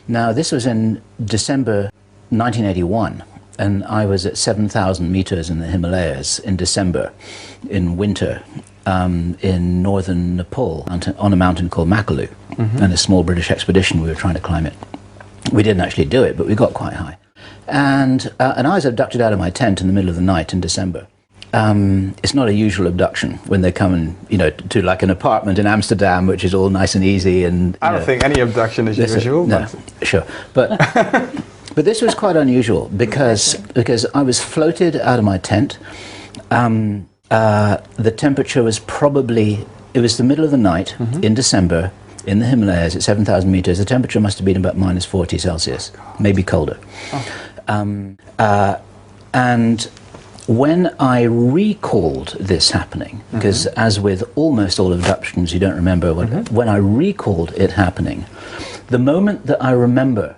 Now, this was in December 1981, and I was at 7,000 meters in the Himalayas in December, in winter, in northern Nepal, on a mountain called Makalu, and a small British expedition, we were trying to climb it. We didn't actually do it, but we got quite high. And I was abducted out of my tent in the middle of the night in December. It's not a usual abduction when they come and, to like an apartment in Amsterdam, which is all nice and easy. And I don't think any abduction is usual. No, sure. But but this was quite unusual because I was floated out of my tent. The temperature was it was the middle of the night in December in the Himalayas at 7,000 meters. The temperature must have been about minus 40 Celsius, maybe colder. And when I recalled this happening, because as with almost all abductions, you don't remember when I recalled it happening, the moment that I remember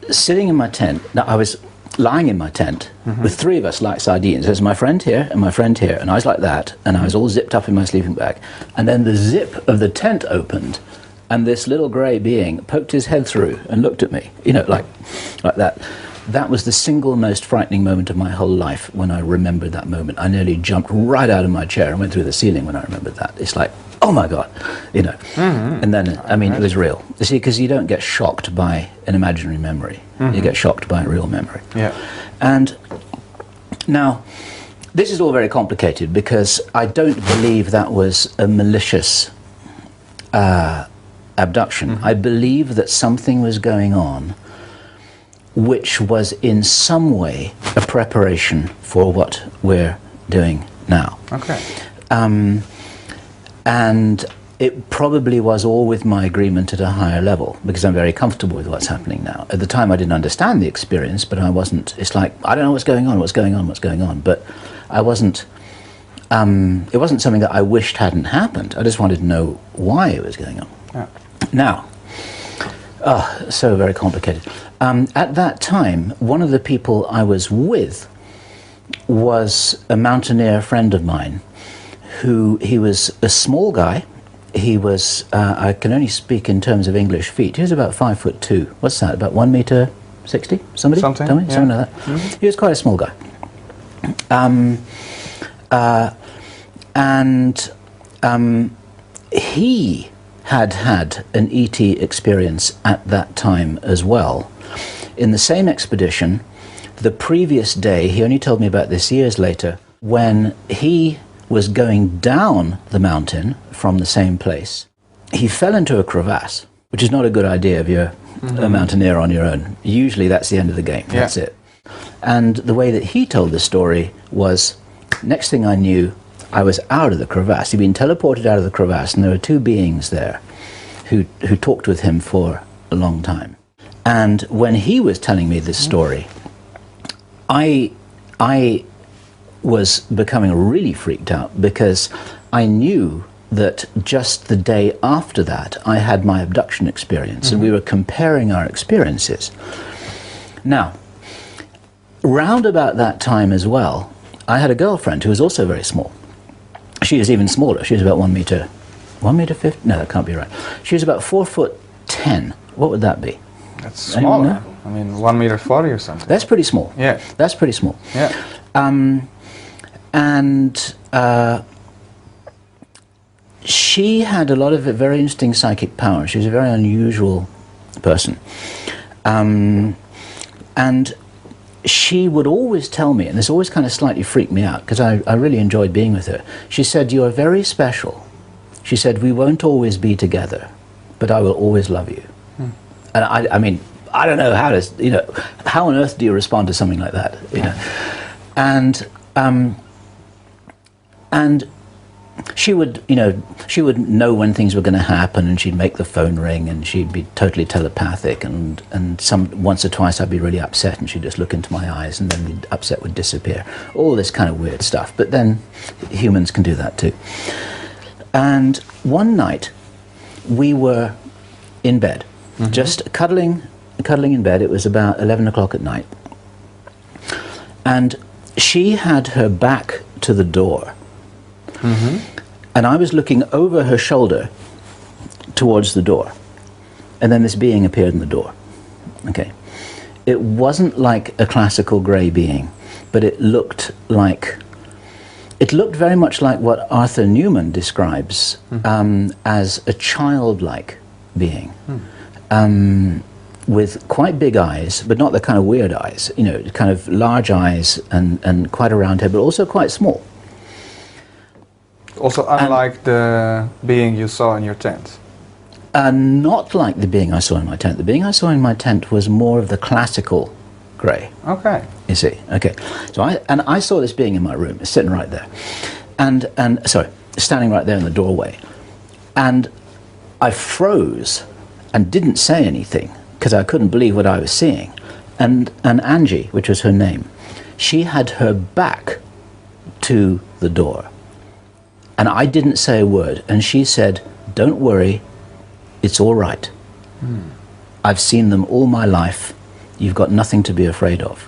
sitting in my tent, now I was lying in my tent with three of us like sardines. There's my friend here and my friend here, and I was like that, and I was all zipped up in my sleeping bag. And then the zip of the tent opened, and this little grey being poked his head through and looked at me, like that. That was the single most frightening moment of my whole life when I remembered that moment. I nearly jumped right out of my chair and went through the ceiling when I remembered that. It's like, oh my God, And then, it was real. You see, because you don't get shocked by an imaginary memory. You get shocked by a real memory. Yeah. And now, this is all very complicated because I don't believe that was a malicious abduction. I believe that something was going on which was in some way a preparation for what we're doing now. Okay. And it probably was all with my agreement at a higher level, because I'm very comfortable with what's happening now. At the time I didn't understand the experience, but I wasn't, it's like, I don't know what's going on, but I wasn't, it wasn't something that I wished hadn't happened. I just wanted to know why it was going on. Yeah. Now, so very complicated. At that time, one of the people I was with was a mountaineer friend of mine he was a small guy. He was, I can only speak in terms of English feet. He was about 5'2". What's that, about 1 meter 60? Somebody? Something, Tell me? yeah. Something like that. He was quite a small guy. He had an ET experience at that time as well. In the same expedition, the previous day, he only told me about this years later, when he was going down the mountain from the same place, he fell into a crevasse, which is not a good idea if you're a mountaineer on your own. Usually that's the end of the game. Yeah. That's it. And the way that he told the story was, next thing I knew, I was out of the crevasse. He'd been teleported out of the crevasse, and there were two beings there who talked with him for a long time. And when he was telling me this story, I was becoming really freaked out, because I knew that just the day after that I had my abduction experience, and we were comparing our experiences. Now, round about that time as well, I had a girlfriend who was also very small. She was even smaller. She was about 1 meter 50? No, that can't be right. She was about 4'10". What would that be? That's smaller. I mean, 1 meter 40 or something. That's pretty small. Yeah. That's pretty small. Yeah. She had a lot of very interesting psychic power. She was a very unusual person. And she would always tell me, and this always kind of slightly freaked me out, because I really enjoyed being with her. She said, "You are very special." She said, "We won't always be together, but I will always love you." And I mean, I don't know how to, how on earth do you respond to something like that, And she would, she would know when things were going to happen, and she'd make the phone ring, and she'd be totally telepathic, and once or twice I'd be really upset, and she'd just look into my eyes, and then the upset would disappear. All this kind of weird stuff. But then humans can do that too. And one night we were in bed, just cuddling in bed. It was about 11 o'clock at night, and she had her back to the door. And I was looking over her shoulder towards the door, and then this being appeared in the door. Okay. It wasn't like a classical grey being, but it looked very much like what Arthur Newman describes as a childlike being, with quite big eyes, but not the kind of weird eyes, you know, kind of large eyes and quite a round head, but also quite small. Also unlike the being you saw in your tent. Not like the being I saw in my tent. The being I saw in my tent was more of the classical grey. Okay. You see, okay. So I saw this being in my room, sitting right there, and sorry, standing right there in the doorway, and I froze and didn't say anything because I couldn't believe what I was seeing. And Angie, which was her name, she had her back to the door, and I didn't say a word. And she said, "Don't worry, it's all right. I've seen them all my life. You've got nothing to be afraid of."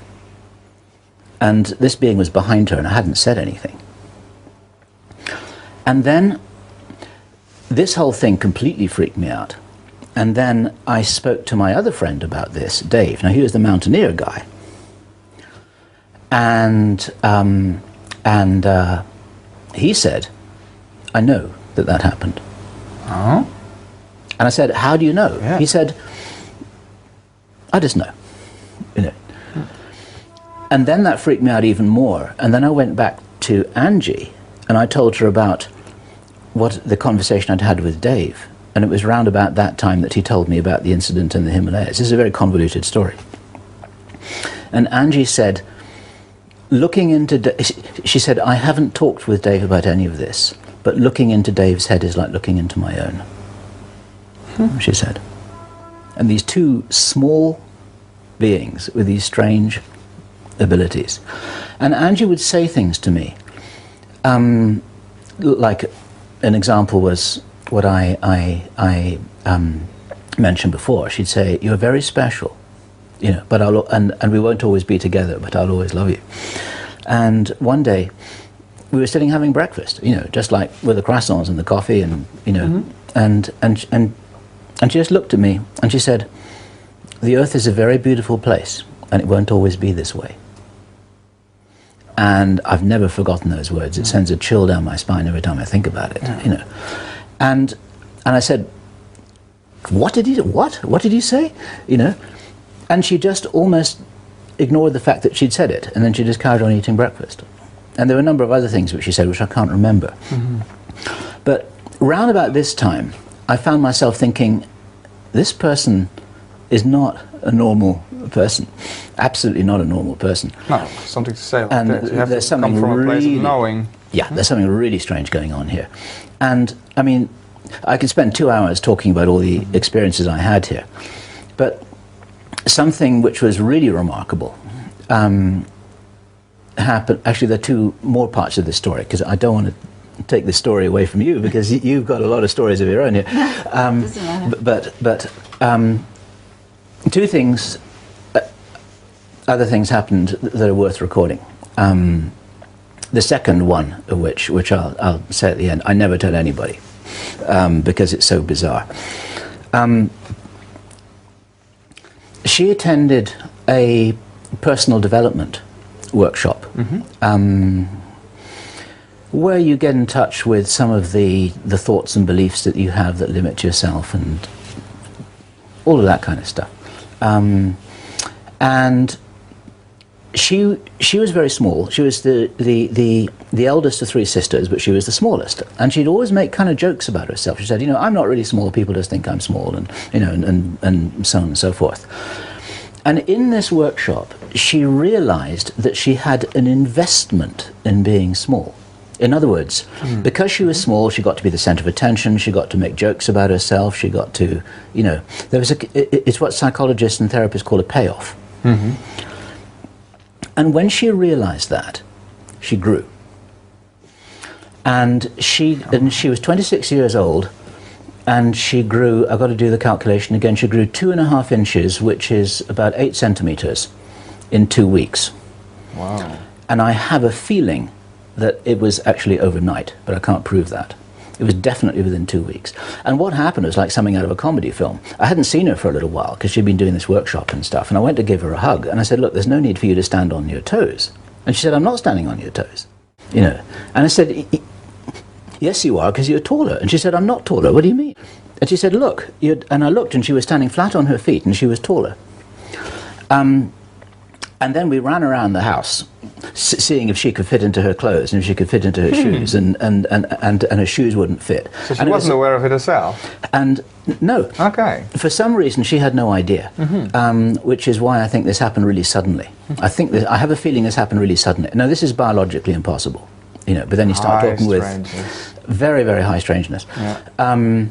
And this being was behind her, and I hadn't said anything. And then this whole thing completely freaked me out. And then I spoke to my other friend about this, Dave. Now, he was the mountaineer guy. And he said, "I know that happened." Oh? And I said, "How do you know?" Yeah. He said, "I just know." You know. And then that freaked me out even more. And then I went back to Angie and I told her about what the conversation I'd had with Dave. And it was round about that time that he told me about the incident in the Himalayas. This is a very convoluted story. And Angie said, she said, "I haven't talked with Dave about any of this, but looking into Dave's head is like looking into my own." She said. And these two small beings with these strange abilities. And Angie would say things to me. Like an example was what I mentioned before. She'd say, "You're very special, you know, but and we won't always be together, but I'll always love you." And one day we were sitting having breakfast, you know, just like with the croissants and the coffee, and you know, and she just looked at me and she said, "The earth is a very beautiful place, and it won't always be this way." And I've never forgotten those words. It sends a chill down my spine every time I think about it, you know. And I said, what did he say? You know? And she just almost ignored the fact that she'd said it, and then she just carried on eating breakfast. And there were a number of other things which she said which I can't remember. But round about this time, I found myself thinking, this person is not a normal person. Absolutely not a normal person. No, something to say like And that. You have there's to come something from a place of really- knowing. Yeah, there's something really strange going on here. And, I mean, I could spend 2 hours talking about all the experiences I had here. But something which was really remarkable happened. Actually, there are two more parts of this story, because I don't want to take the story away from you, because you've got a lot of stories of your own here. Doesn't matter. But two things, other things happened that are worth recording. The second one of which I'll say at the end, I never tell anybody, because it's so bizarre. She attended a personal development workshop, where you get in touch with some of the thoughts and beliefs that you have that limit yourself and all of that kind of stuff. And she was very small. She was the eldest of three sisters, but she was the smallest. And she'd always make kind of jokes about herself. She said, "You know, I'm not really small. People just think I'm small," and you know, and so on and so forth. And in this workshop, she realized that she had an investment in being small. In other words, because she was small, she got to be the center of attention, she got to make jokes about herself, she got to, you know, it's what psychologists and therapists call a payoff. And when she realized that, she grew. And she was 26 years old, and she grew, I've got to do the calculation again, she grew 2.5 inches, which is about 8 centimeters, in 2 weeks. Wow. And I have a feeling that it was actually overnight, but I can't prove that. It was definitely within 2 weeks. And what happened was like something out of a comedy film. I hadn't seen her for a little while because she'd been doing this workshop and stuff. And I went to give her a hug. And I said, look, there's no need for you to stand on your toes. And she said, I'm not standing on your toes. You know. And I said, yes, you are, because you're taller. And she said, I'm not taller. What do you mean? And she said, look. And I looked, and she was standing flat on her feet, and she was taller. And then we ran around the house, seeing if she could fit into her clothes and if she could fit into her shoes, and her shoes wouldn't fit. So she wasn't aware of it herself? And no. Okay. For some reason, she had no idea, which is why I think this happened really suddenly. I have a feeling this happened really suddenly. Now, this is biologically impossible, you know, but then you start talking with very, very high strangeness. Yeah.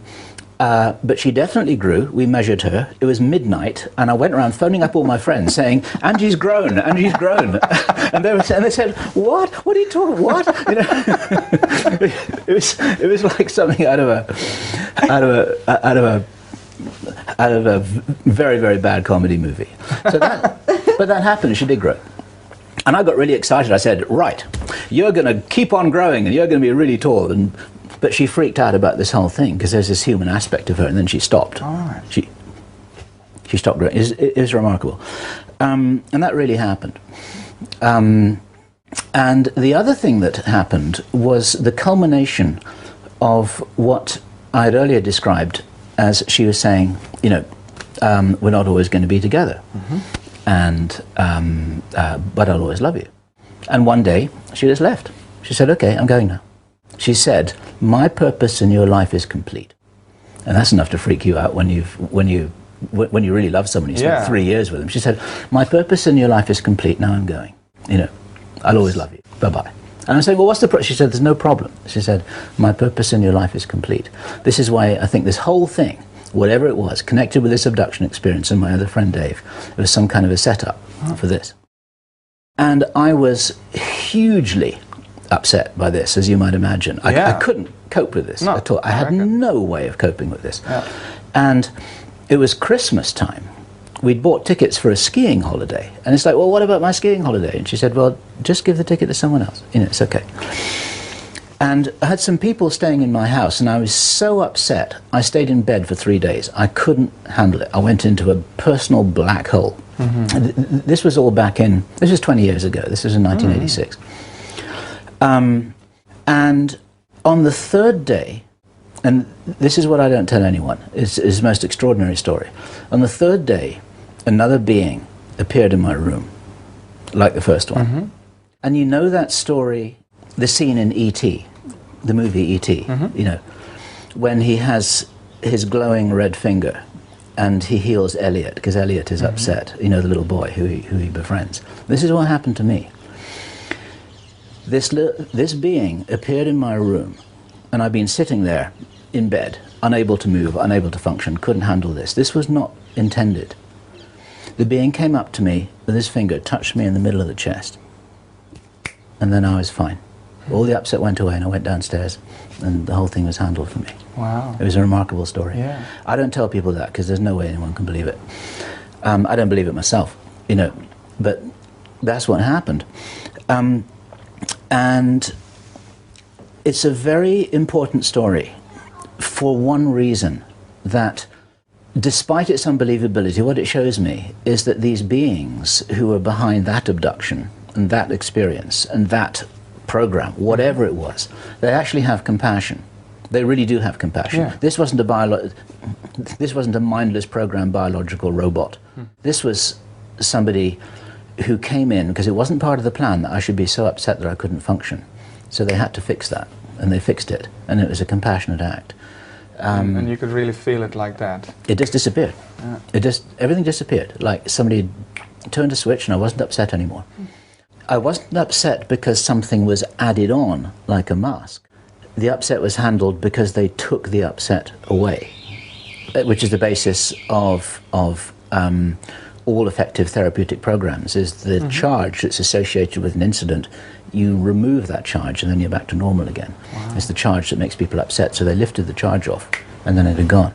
But she definitely grew. We measured her. It was midnight, and I went around phoning up all my friends saying, Angie's grown, Angie's grown. And they said, what? What are you talking, what? You know, it was like something out of a very, very bad comedy movie. So but that happened. She did grow. And I got really excited. I said, right, you're going to keep on growing, and you're going to be really tall. But she freaked out about this whole thing because there's this human aspect of her, and then she stopped. All right. She stopped growing. It was remarkable. And that really happened. And the other thing that happened was the culmination of what I had earlier described as she was saying, you know, we're not always going to be together. And but I'll always love you. And one day, she just left. She said, okay, I'm going now. She said, my purpose in your life is complete. And that's enough to freak you out when you really love someone. You spend 3 years with them. She said, my purpose in your life is complete. Now I'm going. You know, I'll always love you. Bye-bye. And I'm saying, well, what's the problem? She said, there's no problem. She said, my purpose in your life is complete. This is why I think this whole thing, whatever it was, connected with this abduction experience and my other friend Dave, it was some kind of a setup for this. And I was hugely upset by this, as you might imagine. I couldn't cope with this at all. I had no way of coping with this. Yeah. And it was Christmas time. We'd bought tickets for a skiing holiday. And it's like, well, what about my skiing holiday? And she said, well, just give the ticket to someone else. You know, it's okay. And I had some people staying in my house, and I was so upset. I stayed in bed for 3 days. I couldn't handle it. I went into a personal black hole. This was all back in, this was 20 years ago. This was in 1986. And on the third day, and this is what I don't tell anyone, it's the most extraordinary story. On the third day, another being appeared in my room, like the first one. And you know that story, the scene in E.T., the movie E.T., you know, when he has his glowing red finger and he heals Elliot, because Elliot is upset, you know, the little boy who he befriends. This is what happened to me. This being appeared in my room, and I've been sitting there in bed, unable to move, unable to function, couldn't handle this. This was not intended. The being came up to me with his finger, touched me in the middle of the chest, and then I was fine. All the upset went away, and I went downstairs, and the whole thing was handled for me. Wow. It was a remarkable story. Yeah. I don't tell people that because there's no way anyone can believe it. I don't believe it myself, you know, but that's what happened. And it's a very important story for one reason, that despite its unbelievability, what it shows me is that these beings who were behind that abduction and that experience and that program, whatever it was, they actually have compassion. They really do have compassion. Yeah. This wasn't a mindless programmed biological robot. This was somebody who came in because it wasn't part of the plan that I should be so upset that I couldn't function. So they had to fix that, and they fixed it, and it was a compassionate act. And you could really feel it like that. It just disappeared. Yeah. Everything disappeared. Like somebody turned a switch and I wasn't upset anymore. I wasn't upset because something was added on like a mask. The upset was handled because they took the upset away, which is the basis of all effective therapeutic programs, is the charge that's associated with an incident. You remove that charge and then you're back to normal again. Wow. It's the charge that makes people upset, so they lifted the charge off and then it had gone.